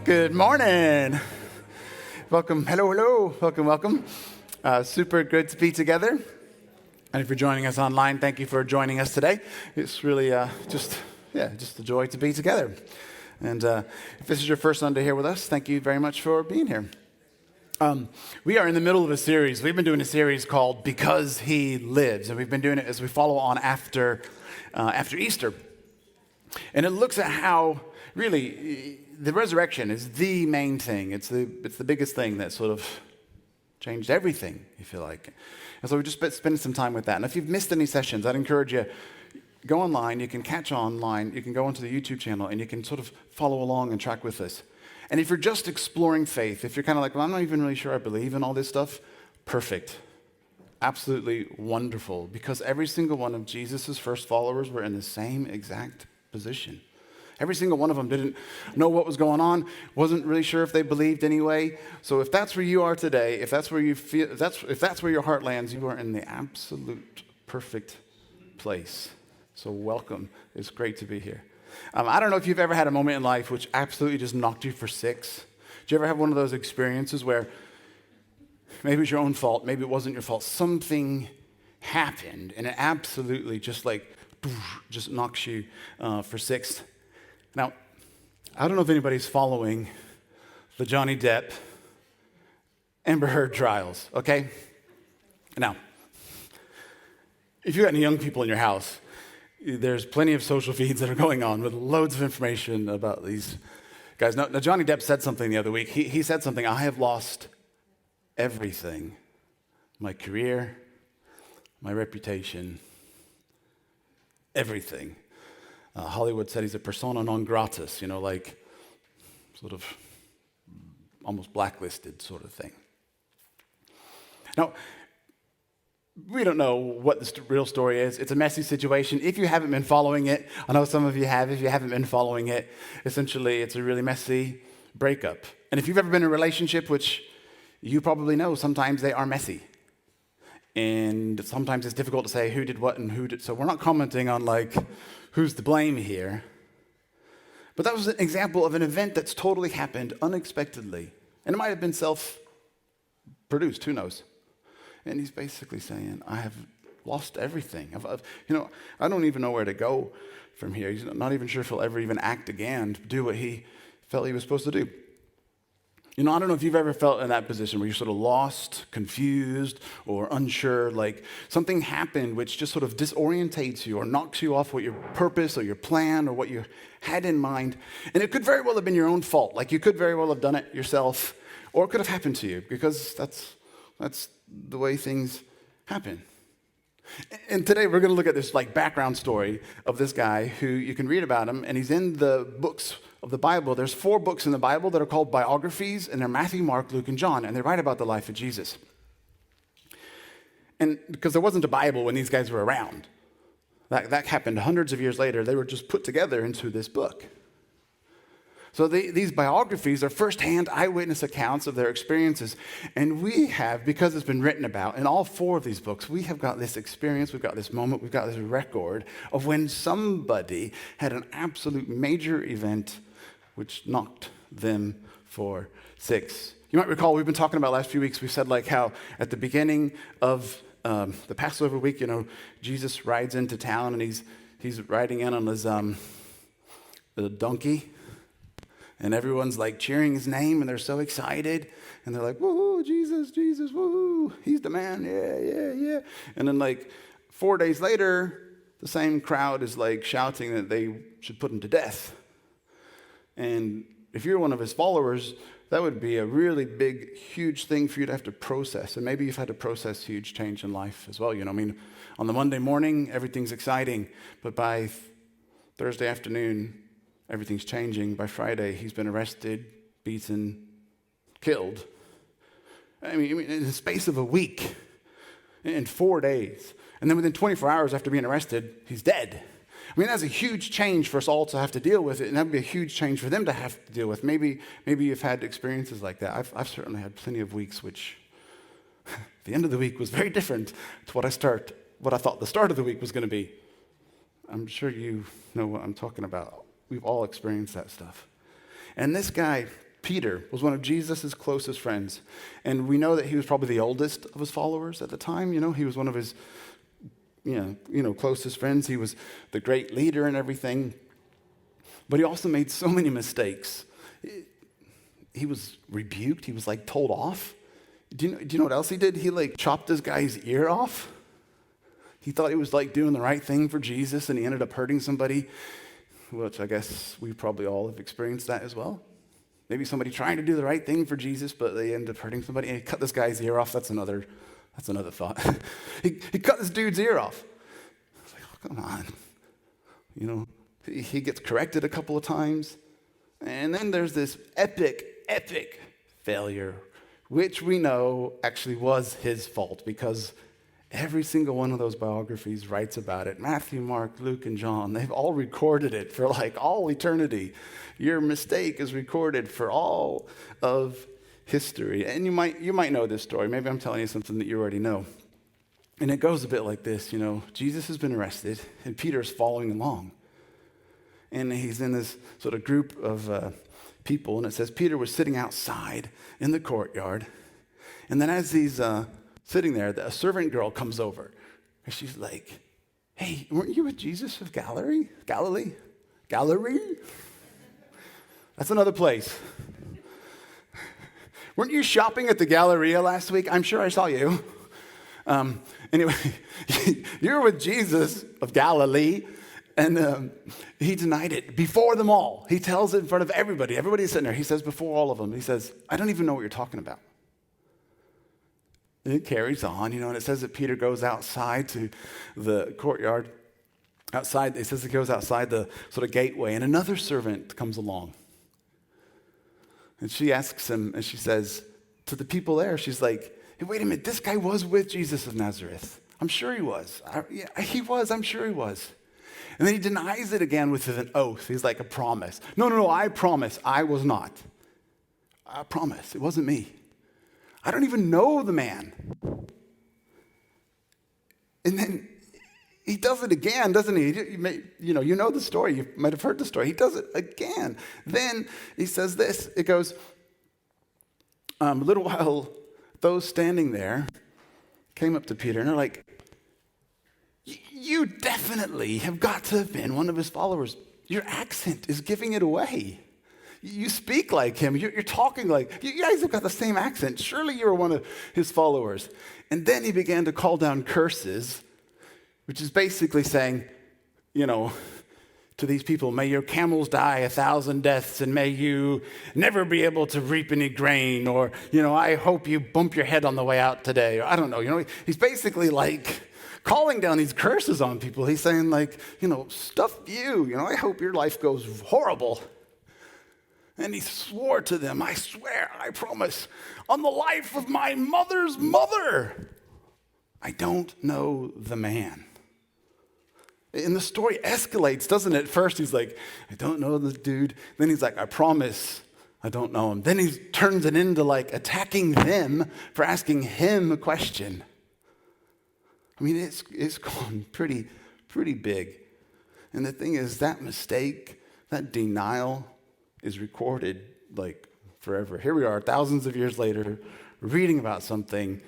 Good morning. Welcome. Hello. Welcome. Super good to be together. And if you're joining us online, thank you for joining us today. It's really just a joy to be together. And if this is your first Sunday here with us, thank you very much for being here. We are in the middle of a series. We've been doing a series called Because He Lives. And we've been doing it as we follow on after Easter. And it looks at how really the resurrection is the main thing. It's the biggest thing that sort of changed everything, you feel like. And so we just spending some time with that. And if you've missed any sessions, I'd encourage you, go online. You can catch online. You can go onto the YouTube channel, and you can sort of follow along and track with us. And if you're just exploring faith, if you're kind of like, well, I'm not even really sure I believe in all this stuff, perfect. Absolutely wonderful. Because every single one of Jesus' first followers were in the same exact position. Every single one of them didn't know what was going on, wasn't really sure if they believed anyway. So if that's where you are today, if that's where you feel, if that's where your heart lands, you are in the absolute perfect place. So welcome. It's great to be here. I don't know if you've ever had a moment in life which absolutely just knocked you for six. Did you ever have one of those experiences where maybe it was your own fault, maybe it wasn't your fault, something happened and it absolutely just knocks you for six? Now, I don't know if anybody's following the Johnny Depp Amber Heard trials, okay? Now, if you've got any young people in your house, there's plenty of social feeds that are going on with loads of information about these guys. Now Johnny Depp said something the other week. He said something, I have lost everything. My career, my reputation, everything. Hollywood said he's a persona non gratis, like sort of almost blacklisted sort of thing. Now, we don't know what the real story is. It's a messy situation. If you haven't been following it, I know some of you have. If you haven't been following it, essentially it's a really messy breakup. And if you've ever been in a relationship, which you probably know, sometimes they are messy. And sometimes it's difficult to say who did what and who did. So we're not commenting on who's to blame here. But that was an example of an event that's totally happened unexpectedly. And it might have been self-produced, who knows? And he's basically saying, I have lost everything. I don't even know where to go from here. He's not even sure if he'll ever even act again to do what he felt he was supposed to do. I don't know if you've ever felt in that position where you're sort of lost, confused, or unsure, like something happened which just sort of disorientates you or knocks you off what your purpose or your plan or what you had in mind. And it could very well have been your own fault. Like you could very well have done it yourself, or it could have happened to you because that's the way things happen. And today we're going to look at this background story of this guy who you can read about him, and he's in the books of the Bible. There's 4 books in the Bible that are called biographies, and they're Matthew, Mark, Luke, and John, and they write about the life of Jesus. And because there wasn't a Bible when these guys were around, that happened hundreds of years later. They were just put together into this book. So these biographies are firsthand eyewitness accounts of their experiences. And we have, because it's been written about, in all 4 of these books, we have got this experience, we've got this moment, we've got this record of when somebody had an absolute major event which knocked them for 6. You might recall, we've been talking about last few weeks, we said how at the beginning of the Passover week, Jesus rides into town and he's riding in on his donkey. And everyone's cheering his name, and they're so excited. And they're like, woohoo, Jesus, woohoo, he's the man, yeah. And then 4 days later, the same crowd is shouting that they should put him to death. And if you're one of his followers, that would be a really big, huge thing for you to have to process. And maybe you've had to process huge change in life as well. On the Monday morning, everything's exciting. But by Thursday afternoon, everything's changing. By Friday, he's been arrested, beaten, killed. I mean, in the space of a week, in 4 days. And then within 24 hours after being arrested, he's dead. I mean, that's a huge change for us all to have to deal with it, and that would be a huge change for them to have to deal with. Maybe you've had experiences like that. I've certainly had plenty of weeks which the end of the week was very different to what I thought the start of the week was going to be. I'm sure you know what I'm talking about. We've all experienced that stuff. And this guy Peter was one of Jesus' closest friends. And we know that he was probably the oldest of his followers at the time. He was one of his closest friends. He was the great leader and everything. But he also made so many mistakes. He was rebuked. He was told off. Do you know what else he did? He chopped this guy's ear off. He thought he was doing the right thing for Jesus, and he ended up hurting somebody, which I guess we probably all have experienced that as well. Maybe somebody trying to do the right thing for Jesus, but they end up hurting somebody, and he cut this guy's ear off. That's another thought. he cut this dude's ear off. I was oh, come on. He gets corrected a couple of times. And then there's this epic failure, which we know actually was his fault, because every single one of those biographies writes about it. Matthew, Mark, Luke, and John, they've all recorded it for all eternity. Your mistake is recorded for all of history. And you might know this story. Maybe I'm telling you something that you already know. And it goes a bit like this, Jesus has been arrested, and Peter's following along. And he's in this sort of group of people, and it says Peter was sitting outside in the courtyard. And then as he's sitting there, a servant girl comes over, and she's like, "Hey, weren't you with Jesus of Galilee? That's another place. Weren't you shopping at the Galleria last week? I'm sure I saw you. Anyway, you're with Jesus of Galilee." And he denied it before them all. He tells it in front of everybody. Everybody's sitting there. He says before all of them, he says, "I don't even know what you're talking about." And it carries on, and it says that Peter goes outside to the courtyard. Outside, it says he goes outside the sort of gateway, and another servant comes along. And she asks him, and she says to the people there, she's like, "Hey, wait a minute, this guy was with Jesus of Nazareth. I'm sure he was. He was, I'm sure he was." And then he denies it again with an oath. He's like, "A promise. No, I promise I was not. I promise, it wasn't me. I don't even know the man." And then he does it again, doesn't he? You know the story. You might have heard the story. He does it again. Then he says this. It goes, a little while, those standing there came up to Peter, and they're like, "You definitely have got to have been one of his followers. Your accent is giving it away. You speak like him. You're talking like, you guys have got the same accent. Surely you're one of his followers." And then he began to call down curses, which is basically saying, to these people, "May your camels die 1,000 deaths, and may you never be able to reap any grain," or, "I hope you bump your head on the way out today." Or, I don't know. He's basically calling down these curses on people. He's saying "Stuff you, I hope your life goes horrible." And he swore to them, "I swear, I promise, on the life of my mother's mother, I don't know the man." And the story escalates, doesn't it? At first he's like, "I don't know this dude." Then he's like, "I promise, I don't know him." Then he turns it into attacking them for asking him a question. I mean, it's gone pretty big. And the thing is, that mistake, that denial is recorded forever. Here we are, thousands of years later, reading about something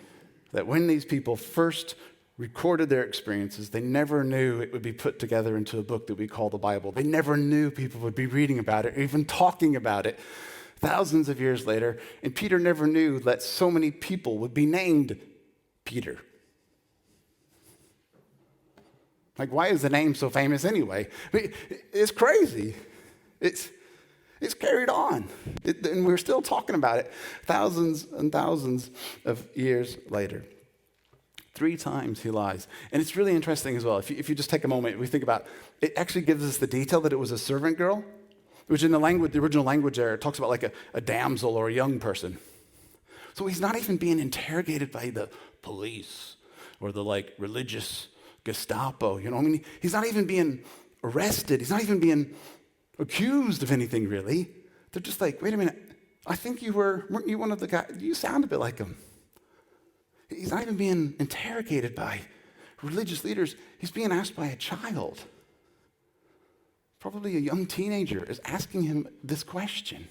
that when these people first recorded their experiences, they never knew it would be put together into a book that we call the Bible. They never knew people would be reading about it, or even talking about it thousands of years later. And Peter never knew that so many people would be named Peter. Why is the name so famous anyway? I mean, it's crazy. It's carried on. And we're still talking about it thousands and thousands of years later. 3 times he lies. And it's really interesting as well. If you just take a moment, we think about it, actually gives us the detail that it was a servant girl, which in the original language there, it talks about a damsel or a young person. So he's not even being interrogated by the police or the religious Gestapo, he's not even being arrested. He's not even being accused of anything, really. They're just like, "Wait a minute, I think weren't you one of the guys? You sound a bit like him." He's not even being interrogated by religious leaders. He's being asked by a child. Probably a young teenager is asking him this question.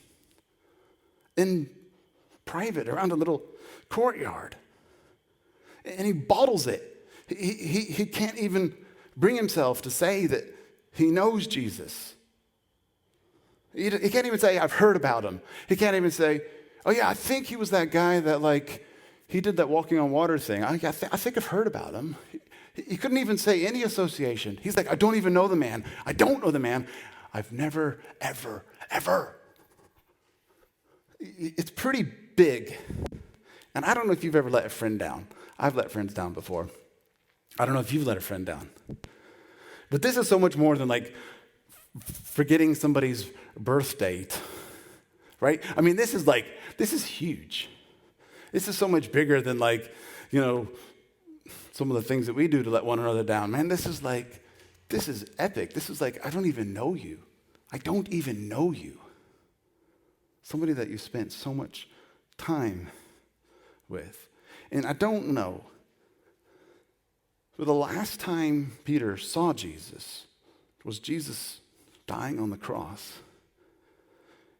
in private around a little courtyard. And he bottles it. He can't even bring himself to say that he knows Jesus. He can't even say, I've heard about him. He can't even say, oh yeah, I think he was that guy that he did that walking on water thing. I think I've heard about him. He couldn't even say any association. He's like, I don't even know the man. I don't know the man. I've never, ever, ever. It's pretty big. And I don't know if you've ever let a friend down. I've let friends down before. I don't know if you've let a friend down. But this is so much more than forgetting somebody's birth date, right? I mean, this is huge. This is so much bigger than some of the things that we do to let one another down. Man, this is epic. This is I don't even know you. I don't even know you. Somebody that you spent so much time with. And I don't know. But the last time Peter saw Jesus was Jesus dying on the cross.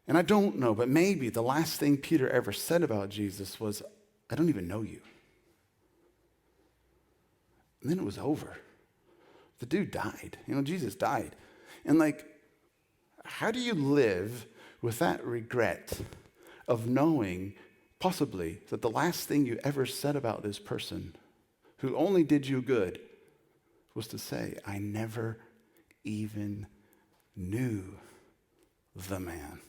And I don't know, but maybe the last thing Peter ever said about Jesus was, I don't even know you. And then it was over. The dude died. Jesus died. And how do you live with that regret of knowing possibly that the last thing you ever said about this person who only did you good was to say, I never even knew the man?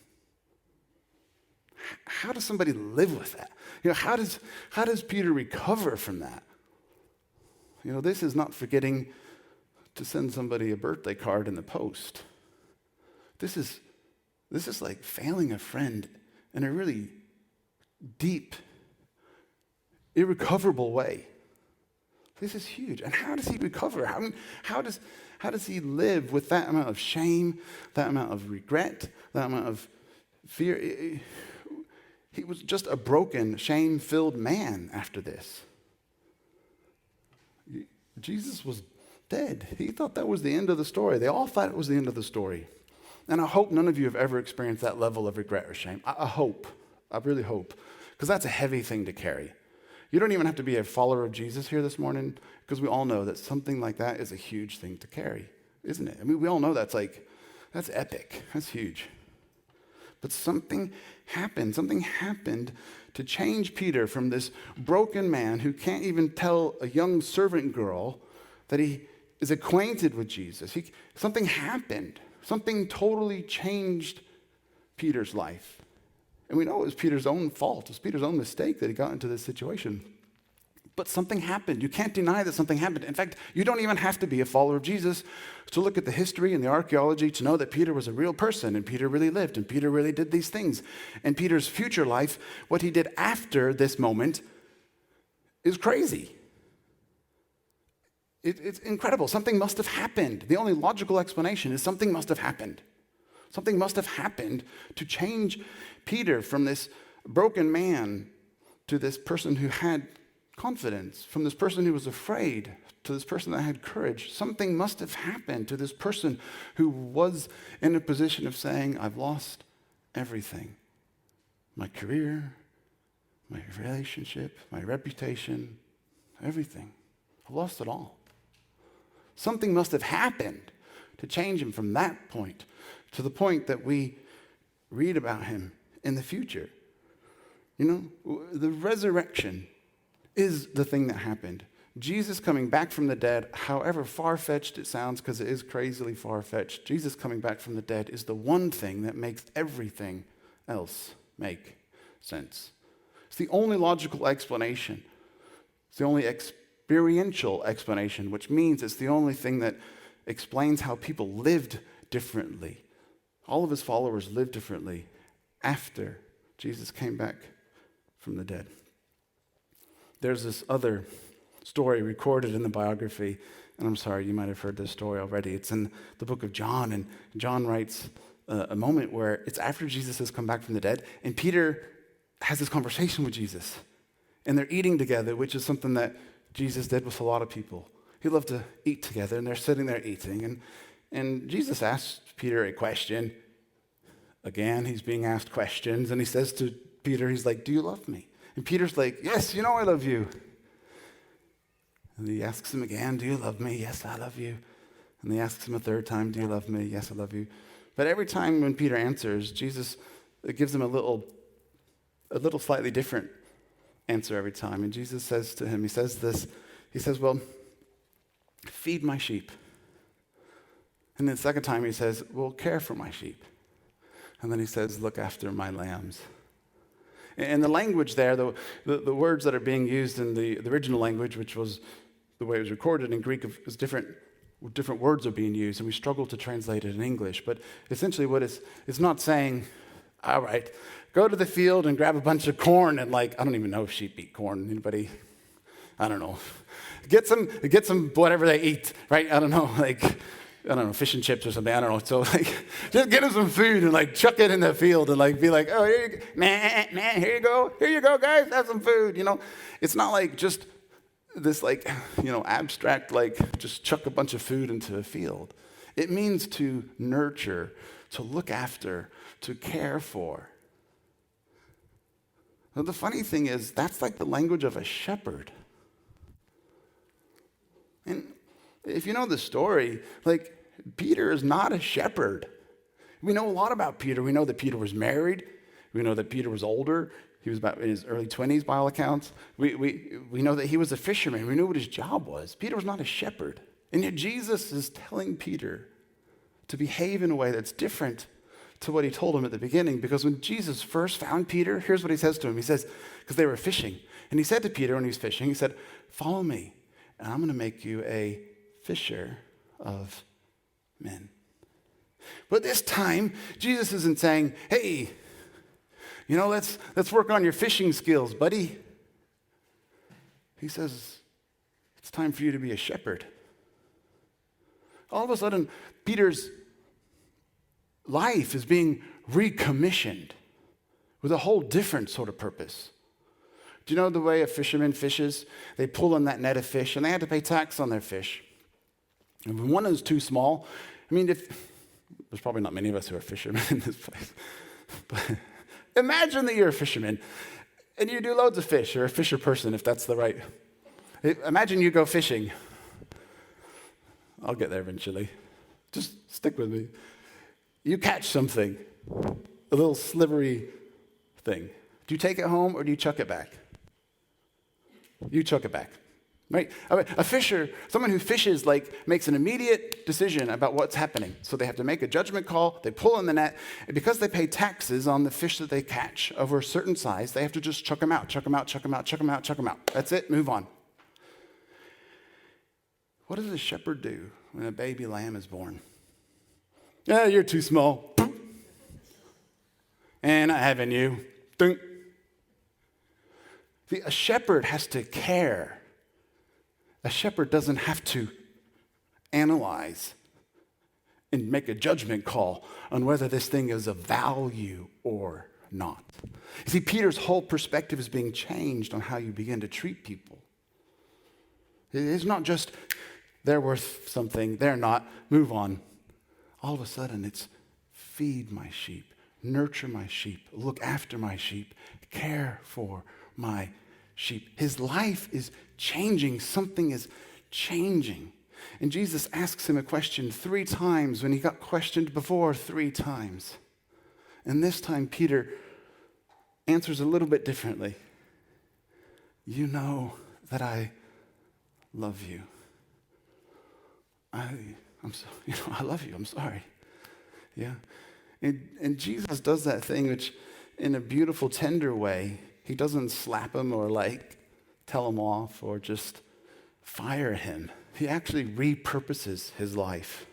How does somebody live with that? How does Peter recover from that? This is not forgetting to send somebody a birthday card in the post. This is like failing a friend in a really deep, irrecoverable way. This is huge. And how does he recover? How does he live with that amount of shame, that amount of regret, that amount of fear? He was just a broken, shame-filled man after this. Jesus was dead. He thought that was the end of the story. They all thought it was the end of the story. And I hope none of you have ever experienced that level of regret or shame. I hope. I really hope. Because that's a heavy thing to carry. You don't even have to be a follower of Jesus here this morning, because we all know that something like that is a huge thing to carry, isn't it? I mean, we all know that's epic. That's huge. But something happened. Something happened to change Peter from this broken man who can't even tell a young servant girl that he is acquainted with Jesus. Something happened. Something totally changed Peter's life. And we know it was Peter's own fault. It was Peter's own mistake that he got into this situation. But something happened. You can't deny that something happened. In fact, you don't even have to be a follower of Jesus to look at the history and the archaeology to know that Peter was a real person, and Peter really lived, and Peter really did these things. And Peter's future life, what he did after this moment, is crazy. It's incredible. Something must have happened. The only logical explanation is something must have happened. Something must have happened to change Peter from this broken man to this person who had confidence, from this person who was afraid to this person that had courage. Something must have happened to this person who was in a position of saying, I've lost everything. My career, my relationship, my reputation, everything. I've lost it all. Something must have happened to change him from that point to the point that we read about him in the future. The resurrection is the thing that happened. Jesus coming back from the dead, however far-fetched it sounds, because it is crazily far-fetched, Jesus coming back from the dead is the one thing that makes everything else make sense. It's the only logical explanation. It's the only experiential explanation, which means it's the only thing that explains how people lived differently. All of his followers lived differently after Jesus came back from the dead. There's this other story recorded in the biography, and I'm sorry, you might have heard this story already. It's in the book of John, and John writes a moment where it's after Jesus has come back from the dead, and Peter has this conversation with Jesus, and they're eating together, which is something that Jesus did with a lot of people. He loved to eat together, and they're sitting there eating, and Jesus asks Peter a question. Again, he's being asked questions, and he says to Peter, he's like, do you love me? And Peter's like, yes, you know I love you. And he asks him again, do you love me? Yes, I love you. And he asks him a third time, do you love me? Yes, I love you. But every time when Peter answers, Jesus gives him a little slightly different answer every time. And Jesus says to him, he says, well, feed my sheep. And then the second time he says, well, care for my sheep. And then he says, look after my lambs. And the language there, the words that are being used in the original language, which was the way it was recorded in Greek, is different words are being used, and we struggle to translate it in English. But essentially what it's not saying, all right, go to the field and grab a bunch of corn and I don't even know if sheep eat corn. Anybody? I don't know. Get some whatever they eat, right? I don't know, fish and chips or something. I don't know. So just get them some food and chuck it in the field and be like, oh, here you go, man, here you go, guys, have some food. It's not like just this abstract just chuck a bunch of food into a field. It means to nurture, to look after, to care for. Now, the funny thing is that's the language of a shepherd. And if you know the story, Peter is not a shepherd. We know a lot about Peter. We know that Peter was married. We know that Peter was older. He was about in his early 20s by all accounts. We know that he was a fisherman. We knew what his job was. Peter was not a shepherd. And yet Jesus is telling Peter to behave in a way that's different to what he told him at the beginning. Because when Jesus first found Peter, here's what he says to him. He says, because they were fishing. And he said to Peter when he was fishing, he said, follow me, and I'm going to make you a fisher of men. But this time, Jesus isn't saying, hey, let's work on your fishing skills, buddy. He says, it's time for you to be a shepherd. All of a sudden, Peter's life is being recommissioned with a whole different sort of purpose. Do you know the way a fisherman fishes? They pull in that net of fish, and they had to pay tax on their fish. And when one is too small, there's probably not many of us who are fishermen in this place. But imagine that you're a fisherman, and you do loads of fish, or a fisher person, if that's the right. Imagine you go fishing. I'll get there eventually. Just stick with me. You catch something, a little slivery thing. Do you take it home or do you chuck it back? You chuck it back, right? A fisher, someone who fishes, makes an immediate decision about what's happening. So they have to make a judgment call. They pull in the net. And because they pay taxes on the fish that they catch over a certain size, they have to just chuck them out, chuck them out, chuck them out, chuck them out, chuck them out. That's it. Move on. What does a shepherd do when a baby lamb is born? Yeah, you're too small. And not having you. Dunk. See, a shepherd has to care. A shepherd doesn't have to analyze and make a judgment call on whether this thing is of value or not. You see, Peter's whole perspective is being changed on how you begin to treat people. It's not just they're worth something, they're not, move on. All of a sudden, it's feed my sheep, nurture my sheep, look after my sheep, care for my sheep. His life is changing. Something is changing. And Jesus asks him a question 3 times when he got questioned before 3 times. And this time, Peter answers a little bit differently. You know that I love you. I love you. I'm sorry. Yeah. And Jesus does that thing which, in a beautiful, tender way, he doesn't slap him or tell him off or just fire him. He actually repurposes his life.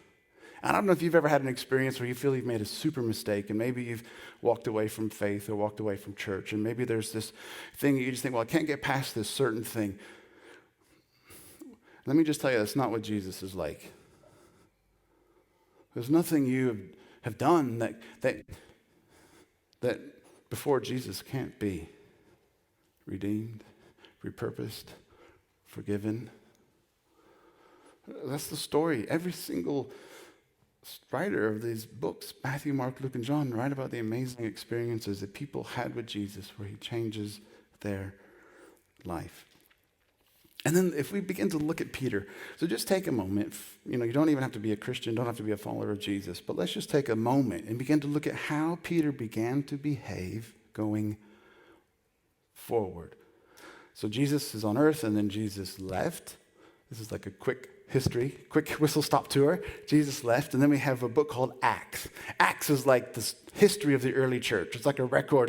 I don't know if you've ever had an experience where you feel you've made a super mistake and maybe you've walked away from faith or walked away from church, and maybe there's this thing you just think, well, I can't get past this certain thing. Let me just tell you, that's not what Jesus is like. There's nothing you have done that before Jesus can't be redeemed, repurposed, forgiven. That's the story. Every single writer of these books, Matthew, Mark, Luke, and John, write about the amazing experiences that people had with Jesus where he changes their life. And then if we begin to look at Peter, so just take a moment. You don't even have to be a Christian, don't have to be a follower of Jesus, but let's just take a moment and begin to look at how Peter began to behave going forward. So Jesus is on earth, and then Jesus left. This is like a quick history, quick whistle-stop tour. Jesus left, and then we have a book called Acts. Acts is like the history of the early church. It's like a record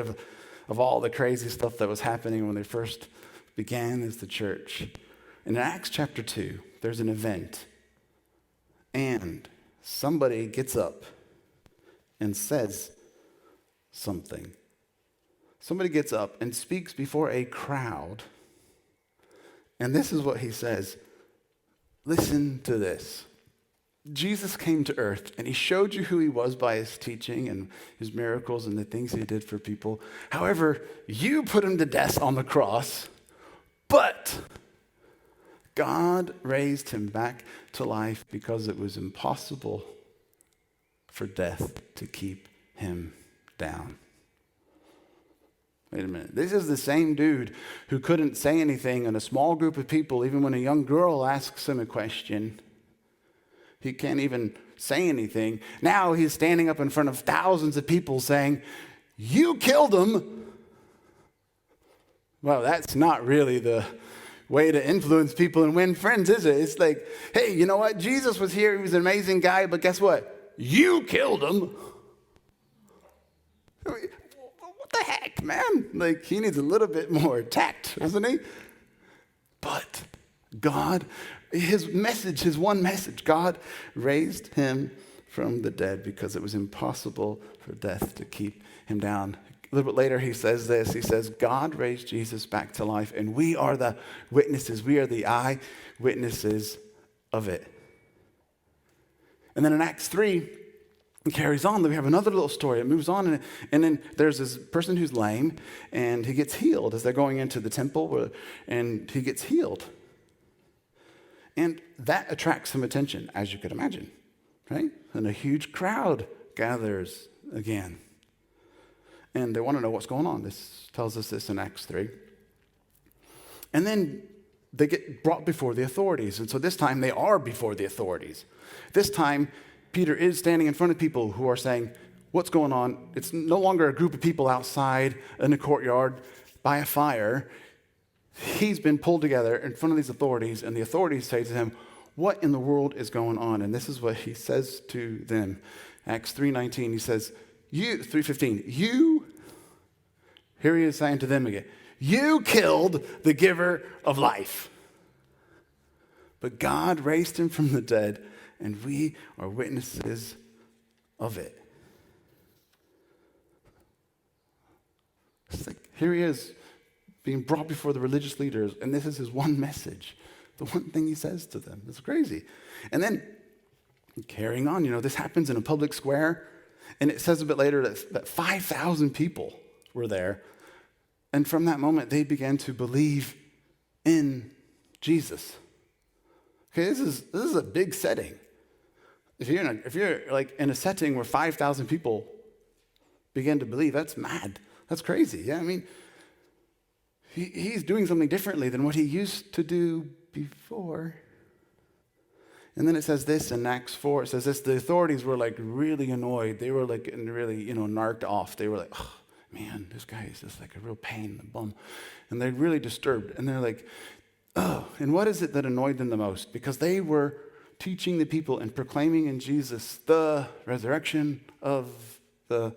of all the crazy stuff that was happening when they first began as the church. And in Acts chapter 2, there's an event, and somebody gets up and says something. Somebody gets up and speaks before a crowd, and this is what he says. Listen to this. Jesus came to earth, and he showed you who he was by his teaching and his miracles and the things he did for people. However, you put him to death on the cross, but God raised him back to life because it was impossible for death to keep him down. Wait a minute. This is the same dude who couldn't say anything in a small group of people, even when a young girl asks him a question. He can't even say anything. Now he's standing up in front of thousands of people saying, "You killed him." Well, that's not really the way to influence people and win friends, is it? It's like, hey, you know what? Jesus was here. He was an amazing guy, but guess what? You killed him. I mean, what the heck, man? Like, he needs a little bit more tact, doesn't he? But God, his one message, God raised him from the dead because it was impossible for death to keep him down. A little bit later, he says this. He says, God raised Jesus back to life, and we are the witnesses. We are the eyewitnesses of it. And then in Acts 3, it carries on. We have another little story. It moves on, and then there's this person who's lame, and he gets healed as they're going into the temple, and he gets healed. And that attracts some attention, as you could imagine, right? And a huge crowd gathers again. And they want to know what's going on. This tells us this in Acts 3. And then they get brought before the authorities. And so this time they are before the authorities. This time Peter is standing in front of people who are saying, what's going on? It's no longer a group of people outside in the courtyard by a fire. He's been pulled together in front of these authorities, and the authorities say to him, what in the world is going on? And this is what he says to them. Acts 3:19, he says, 3:15, here he is saying to them again, you killed the giver of life. But God raised him from the dead, and we are witnesses of it. It's like, here he is being brought before the religious leaders, and this is his one message, the one thing he says to them. It's crazy. And then carrying on, this happens in a public square. And it says a bit later that 5,000 people were there. And from that moment, they began to believe in Jesus. Okay, this is a big setting. If you're like in a setting where 5,000 people begin to believe, that's mad. That's crazy. Yeah, I mean, he's doing something differently than what he used to do before. And then it says this in Acts 4. It says this, the authorities were like really annoyed. They were like really, narked off. They were like, oh, man, this guy is just like a real pain in the bum. And they're really disturbed. And they're like, oh, and what is it that annoyed them the most? Because they were teaching the people and proclaiming in Jesus the resurrection of the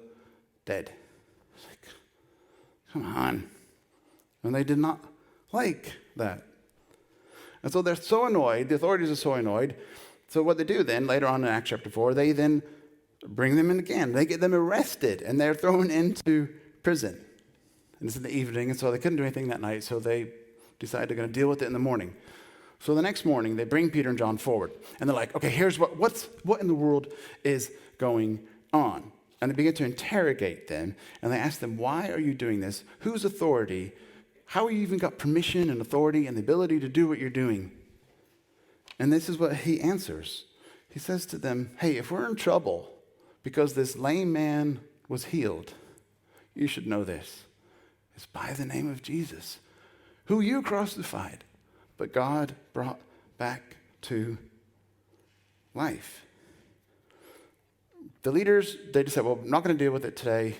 dead. It's like, come on. And they did not like that. And so they're so annoyed, the authorities are so annoyed. So what they do then, later on in Acts chapter 4, they then bring them in again. They get them arrested, and they're thrown into prison. And it's in the evening, and so they couldn't do anything that night, so they decide they're going to deal with it in the morning. So the next morning, they bring Peter and John forward, and they're like, okay, here's what in the world is going on? And they begin to interrogate them, and they ask them, why are you doing this? Whose authority? How you even got permission and authority and the ability to do what you're doing? And this is what he answers. He says to them, hey, if we're in trouble because this lame man was healed, you should know this. It's by the name of Jesus, who you crucified, but God brought back to life. The leaders, they just said, well, I'm not going to deal with it today.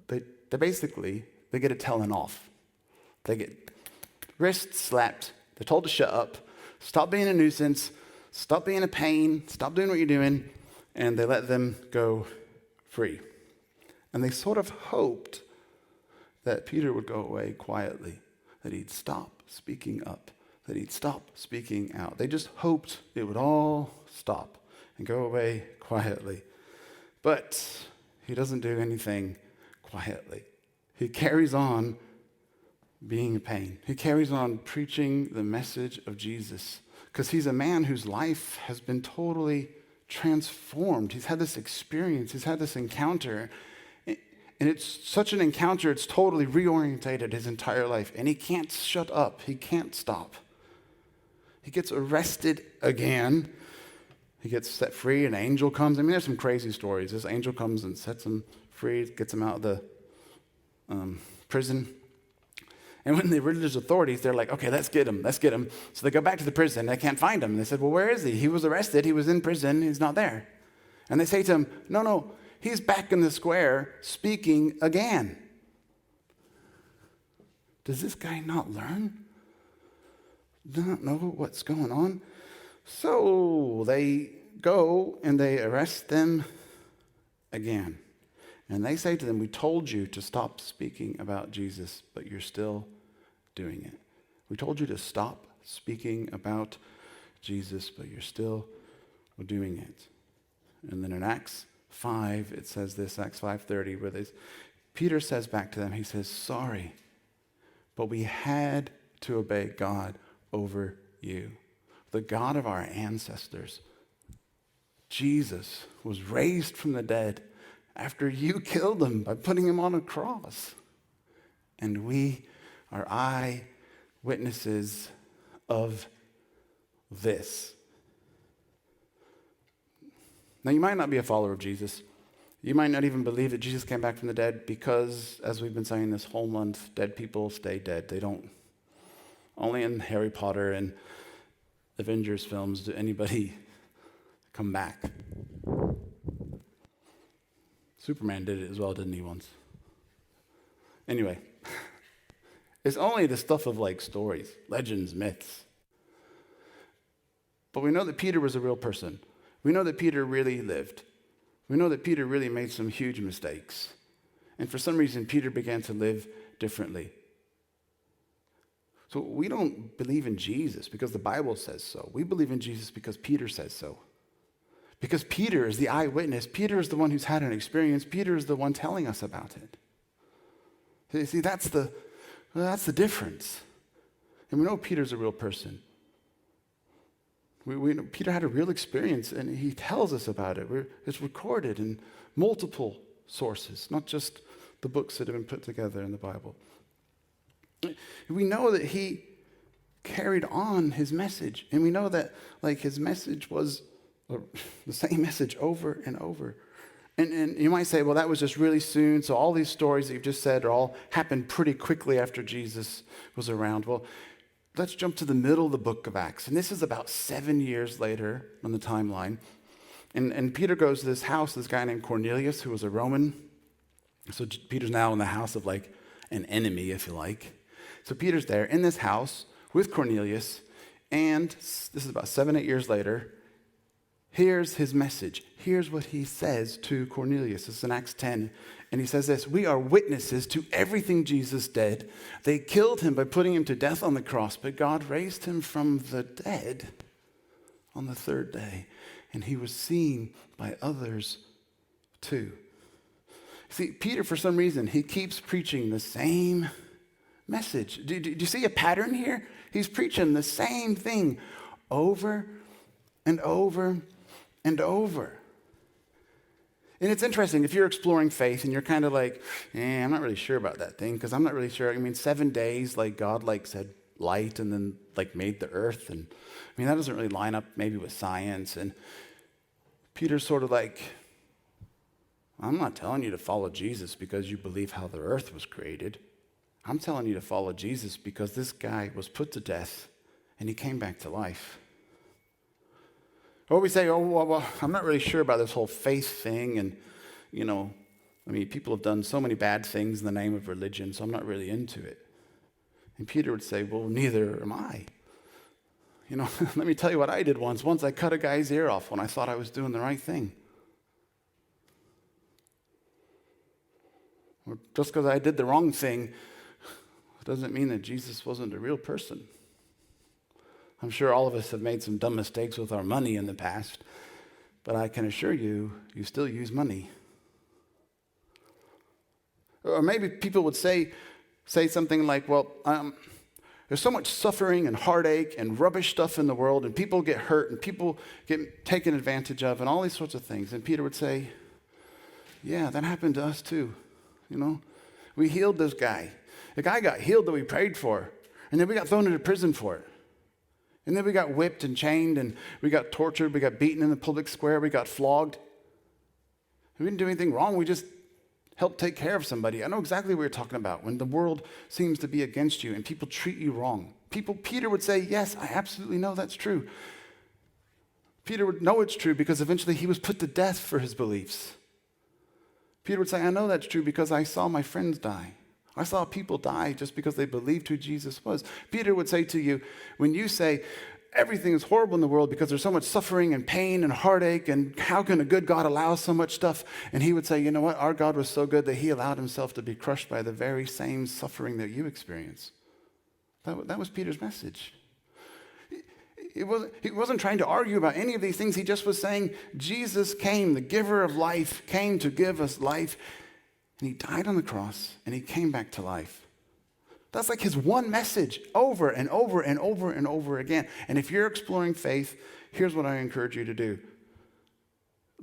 They basically get a telling off. They get wrists slapped. They're told to shut up, stop being a nuisance, stop being a pain, stop doing what you're doing, and they let them go free. And they sort of hoped that Peter would go away quietly, that he'd stop speaking up, that he'd stop speaking out. They just hoped it would all stop and go away quietly. But he doesn't do anything quietly. He carries on being a pain. He carries on preaching the message of Jesus because he's a man whose life has been totally transformed. He's had this experience. He's had this encounter. And it's such an encounter, it's totally reorientated his entire life. And he can't shut up. He can't stop. He gets arrested again. He gets set free. An angel comes. I mean, there's some crazy stories. This angel comes and sets him free, gets him out of the prison. And when the religious authorities, they're like, okay, let's get him. So they go back to the prison. They can't find him. And they said, well, where is he? He was arrested. He was in prison. He's not there. And they say to him, no, he's back in the square speaking again. Does this guy not learn? Do not know what's going on? So they go and they arrest them again. And they say to them, we told you to stop speaking about Jesus, but you're still doing it. We told you to stop speaking about Jesus, but you're still doing it. And then in Acts 5, it says this, Acts 5:30, where Peter says back to them, he says, sorry, but we had to obey God over you. The God of our ancestors, Jesus, was raised from the dead after you killed him by putting him on a cross. And we are eyewitnesses of this. Now, you might not be a follower of Jesus. You might not even believe that Jesus came back from the dead because, as we've been saying this whole month, dead people stay dead. They don't. Only in Harry Potter and Avengers films do anybody come back. Superman did it as well, didn't he, once? Anyway, it's only the stuff of like stories, legends, myths. But we know that Peter was a real person. We know that Peter really lived. We know that Peter really made some huge mistakes. And for some reason, Peter began to live differently. So we don't believe in Jesus because the Bible says so. We believe in Jesus because Peter says so. Because Peter is the eyewitness. Peter is the one who's had an experience. Peter is the one telling us about it. You see, that's the difference. And we know Peter's a real person. We know Peter had a real experience, and he tells us about it. It's recorded in multiple sources, not just the books that have been put together in the Bible. We know that he carried on his message, and we know that like his message was the same message over and over. And you might say, well, that was just really soon, so all these stories that you've just said are all happened pretty quickly after Jesus was around. Well, let's jump to the middle of the book of Acts, and this is about 7 years later on the timeline. And Peter goes to this house, this guy named Cornelius, who was a Roman. So Peter's now in the house of like an enemy, if you like. So Peter's there in this house with Cornelius, and this is about 7-8 years later. Here's his message. Here's what he says to Cornelius. This is in Acts 10. And he says this, we are witnesses to everything Jesus did. They killed him by putting him to death on the cross, but God raised him from the dead on the third day. And he was seen by others too. See, Peter, for some reason, he keeps preaching the same message. Do you see a pattern here? He's preaching the same thing over and over and over. And it's interesting, if you're exploring faith and you're kind of like, I'm not really sure about that thing, because I'm not really sure. I mean, 7 days, like God like said light and then like made the earth. And I mean, that doesn't really line up maybe with science. And Peter's sort of like, I'm not telling you to follow Jesus because you believe how the earth was created. I'm telling you to follow Jesus because this guy was put to death and he came back to life. Or we say, well, I'm not really sure about this whole faith thing. And, people have done so many bad things in the name of religion, so I'm not really into it. And Peter would say, well, neither am I. Let me tell you what I did once. Once I cut a guy's ear off when I thought I was doing the right thing. Or just because I did the wrong thing doesn't mean that Jesus wasn't a real person. I'm sure all of us have made some dumb mistakes with our money in the past, but I can assure you, you still use money. Or maybe people would say something like, well, there's so much suffering and heartache and rubbish stuff in the world, and people get hurt and people get taken advantage of and all these sorts of things. And Peter would say, yeah, that happened to us too. We healed this guy. The guy got healed that we prayed for, and then we got thrown into prison for it. And then we got whipped and chained, and we got tortured, we got beaten in the public square, we got flogged. We didn't do anything wrong, we just helped take care of somebody. I know exactly what you're talking about when the world seems to be against you and people treat you wrong. Peter would say, yes, I absolutely know that's true. Peter would know it's true because eventually he was put to death for his beliefs. Peter would say, I know that's true because I saw my friends die. I saw people die just because they believed who Jesus was. Peter would say to you, when you say everything is horrible in the world because there's so much suffering and pain and heartache, and how can a good God allow so much stuff? And he would say, you know what? Our God was so good that he allowed himself to be crushed by the very same suffering that you experience. That was Peter's message. He wasn't trying to argue about any of these things. He just was saying, Jesus came, the giver of life, came to give us life. And he died on the cross, and he came back to life. That's like his one message over and over and over and over again. And if you're exploring faith, here's what I encourage you to do.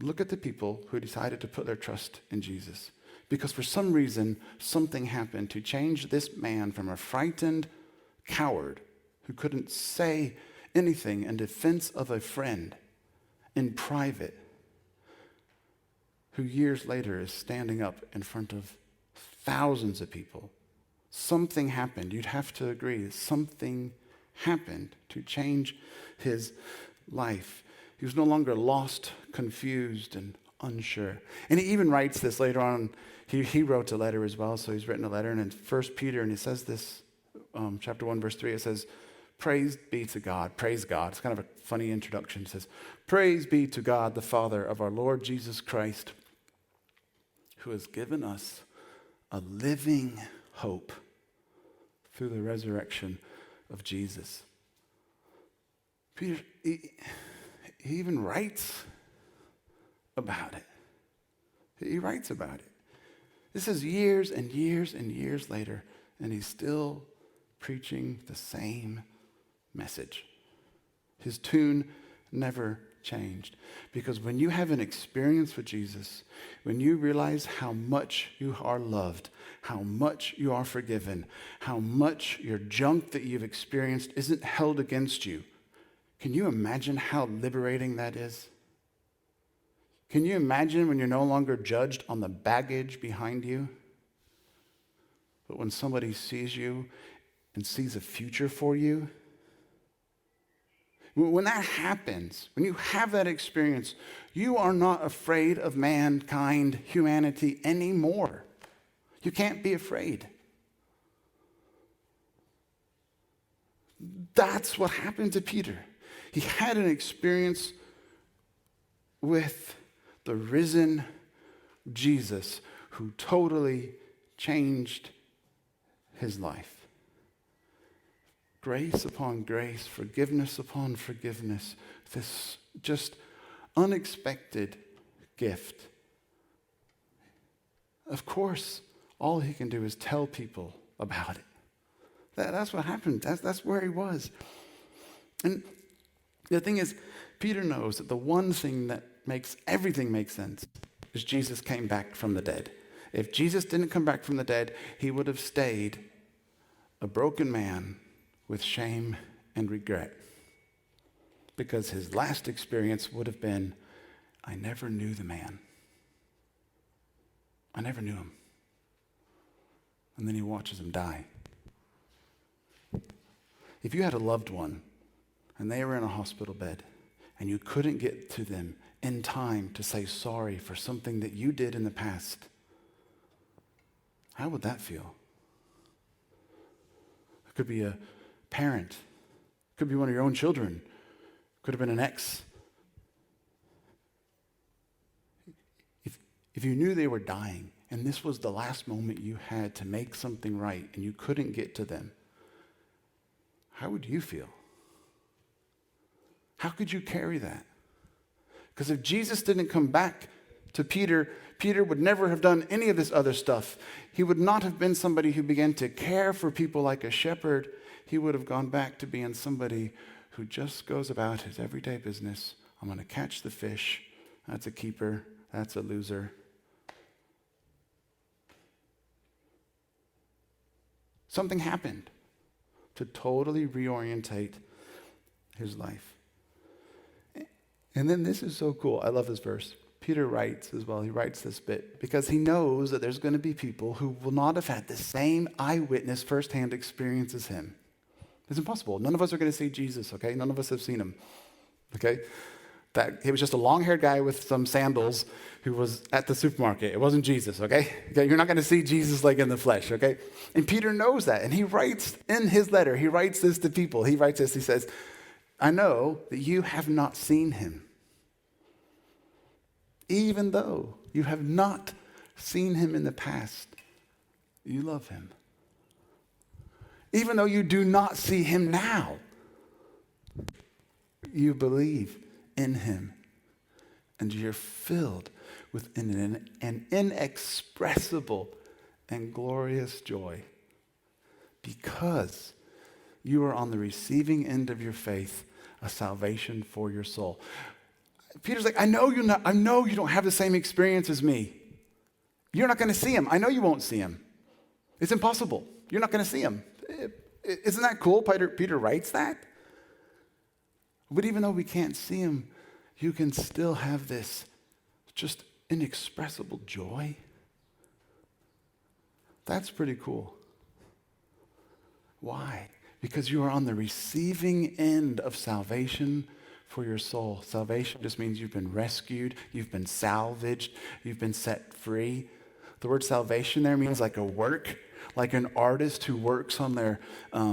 Look at the people who decided to put their trust in Jesus. Because for some reason, something happened to change this man from a frightened coward who couldn't say anything in defense of a friend in private, who years later is standing up in front of thousands of people. Something happened. You'd have to agree. Something happened to change his life. He was no longer lost, confused, and unsure. And he even writes this later on. He wrote a letter as well, so he's written a letter. And in 1 Peter, and he says this, chapter 1, verse 3, it says, praise be to God. Praise God. It's kind of a funny introduction. It says, praise be to God, the Father of our Lord Jesus Christ, who has given us a living hope through the resurrection of Jesus. Peter, he even writes about it. He writes about it. This is years and years and years later, and he's still preaching the same message. His tune never changed. Because when you have an experience with Jesus, when you realize how much you are loved, how much you are forgiven, how much your junk that you've experienced isn't held against you, can you imagine how liberating that is? Can you imagine when you're no longer judged on the baggage behind you, but when somebody sees you and sees a future for you? When that happens, when you have that experience, you are not afraid of mankind, humanity anymore. You can't be afraid. That's what happened to Peter. He had an experience with the risen Jesus who totally changed his life. Grace upon grace, forgiveness upon forgiveness, this just unexpected gift. Of course, all he can do is tell people about it. That's what happened. That's where he was. And the thing is, Peter knows that the one thing that makes everything make sense is Jesus came back from the dead. If Jesus didn't come back from the dead, he would have stayed a broken man with shame and regret, because his last experience would have been, I never knew the man. I never knew him. And then he watches him die. If you had a loved one and they were in a hospital bed and you couldn't get to them in time to say sorry for something that you did in the past, how would that feel? It could be a parent. It could be one of your own children. It could have been an ex. If you knew they were dying and this was the last moment you had to make something right and you couldn't get to them, how would you feel? How could you carry that? Because if Jesus didn't come back to Peter, Peter would never have done any of this other stuff. He would not have been somebody who began to care for people like a shepherd. He would have gone back to being somebody who just goes about his everyday business. I'm going to catch the fish. That's a keeper. That's a loser. Something happened to totally reorientate his life. And then this is so cool. I love this verse. Peter writes as well. He writes this bit because he knows that there's going to be people who will not have had the same eyewitness firsthand experience as him. It's impossible. None of us are going to see Jesus, okay? None of us have seen him, okay? That he was just a long-haired guy with some sandals who was at the supermarket. It wasn't Jesus, okay? You're not going to see Jesus like in the flesh, okay? And Peter knows that, and he writes in his letter, he writes this to people. He writes this, he says, I know that you have not seen him. Even though you have not seen him in the past, you love him. Even though you do not see him now, you believe in him, and you're filled with an inexpressible and glorious joy because you are on the receiving end of your faith, a salvation for your soul. Peter's like, I know you don't have the same experience as me. You're not going to see him. I know you won't see him. It's impossible. You're not going to see him. Isn't that cool? Peter writes that. But even though we can't see him, you can still have this just inexpressible joy. That's pretty cool. Why? Because you are on the receiving end of salvation for your soul. Salvation just means you've been rescued, you've been salvaged, you've been set free. The word salvation there means like a work, like an artist who works on their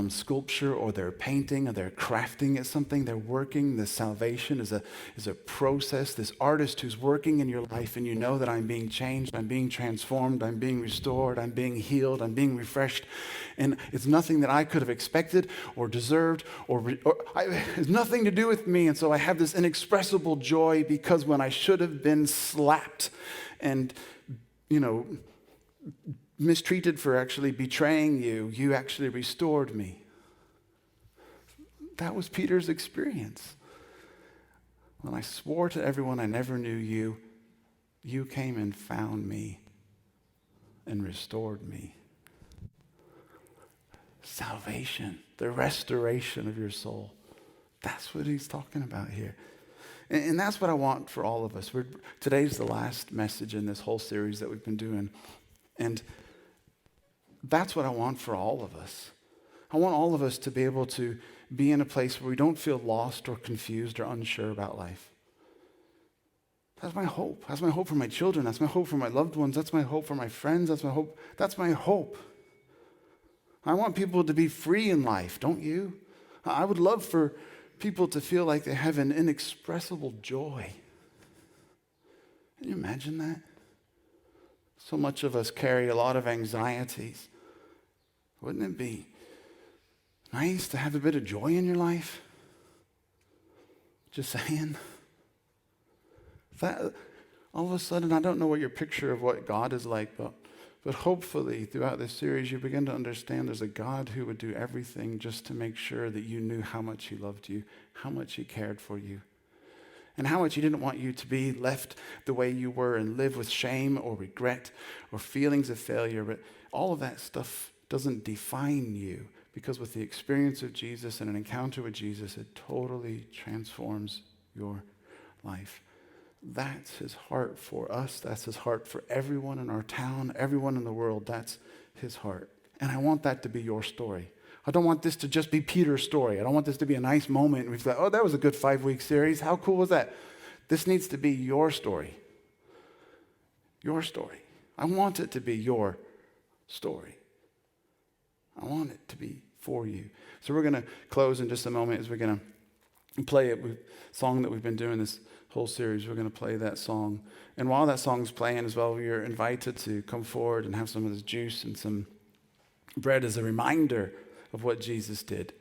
sculpture or their painting or their crafting at something. They're working. The salvation is a process. This artist who's working in your life, and you know that I'm being changed, I'm being transformed, I'm being restored, I'm being healed, I'm being refreshed. And it's nothing that I could have expected or deserved it's nothing to do with me. And so I have this inexpressible joy because when I should have been slapped and, mistreated for actually betraying you, you actually restored me. That was Peter's experience. When I swore to everyone I never knew you, you came and found me and restored me. Salvation, the restoration of your soul. That's what he's talking about here. And that's what I want for all of us. Today's the last message in this whole series that we've been doing. And that's what I want for all of us. I want all of us to be able to be in a place where we don't feel lost or confused or unsure about life. That's my hope. That's my hope for my children. That's my hope for my loved ones. That's my hope for my friends. That's my hope. That's my hope. I want people to be free in life, don't you? I would love for people to feel like they have an inexpressible joy. Can you imagine that? So much of us carry a lot of anxieties. Wouldn't it be nice to have a bit of joy in your life? Just saying. That, all of a sudden, I don't know what your picture of what God is like, but hopefully throughout this series you begin to understand there's a God who would do everything just to make sure that you knew how much he loved you, how much he cared for you, and how much he didn't want you to be left the way you were and live with shame or regret or feelings of failure. But all of that stuff doesn't define you, because with the experience of Jesus and an encounter with Jesus, it totally transforms your life. That's his heart for us. That's his heart for everyone in our town, everyone in the world. That's his heart. And I want that to be your story. I don't want this to just be Peter's story. I don't want this to be a nice moment. We've thought, oh, that was a good 5-week series. How cool was that? This needs to be your story. Your story. I want it to be your story. I want it to be for you. So we're going to close in just a moment as we're going to play a song that we've been doing this whole series. We're going to play that song. And while that song's playing as well, you're invited to come forward and have some of this juice and some bread as a reminder of what Jesus did.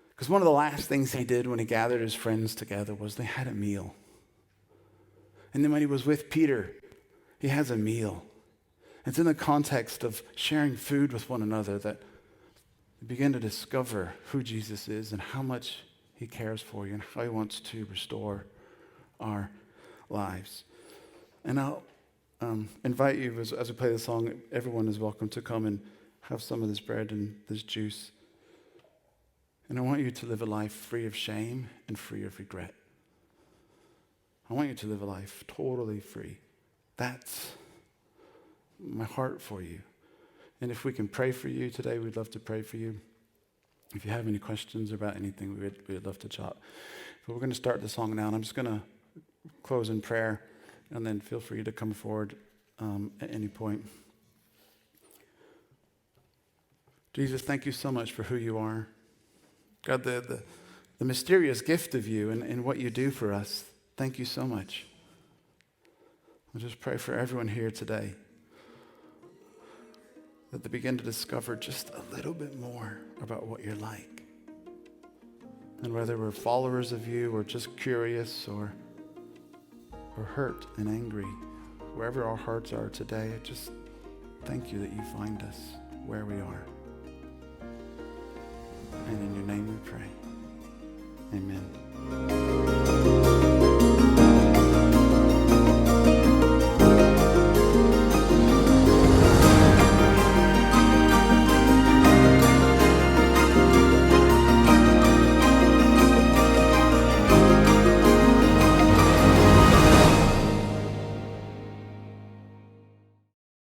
Because one of the last things he did when he gathered his friends together was they had a meal. And then when he was with Peter, he has a meal. It's in the context of sharing food with one another that you begin to discover who Jesus is and how much he cares for you and how he wants to restore our lives. And I'll invite you, as we play the song, everyone is welcome to come and have some of this bread and this juice. And I want you to live a life free of shame and free of regret. I want you to live a life totally free. That's my heart for you. And if we can pray for you today, we'd love to pray for you. If you have any questions about anything, we'd love to chat. But we're going to start the song now, and I'm just going to close in prayer, and then feel free to come forward at any point. Jesus, thank you so much for who you are. God, the mysterious gift of you and what you do for us, thank you so much. I just pray for everyone here today that they begin to discover just a little bit more about what you're like. And whether we're followers of you or just curious or hurt and angry, wherever our hearts are today, I just thank you that you find us where we are. And in your name we pray. Amen.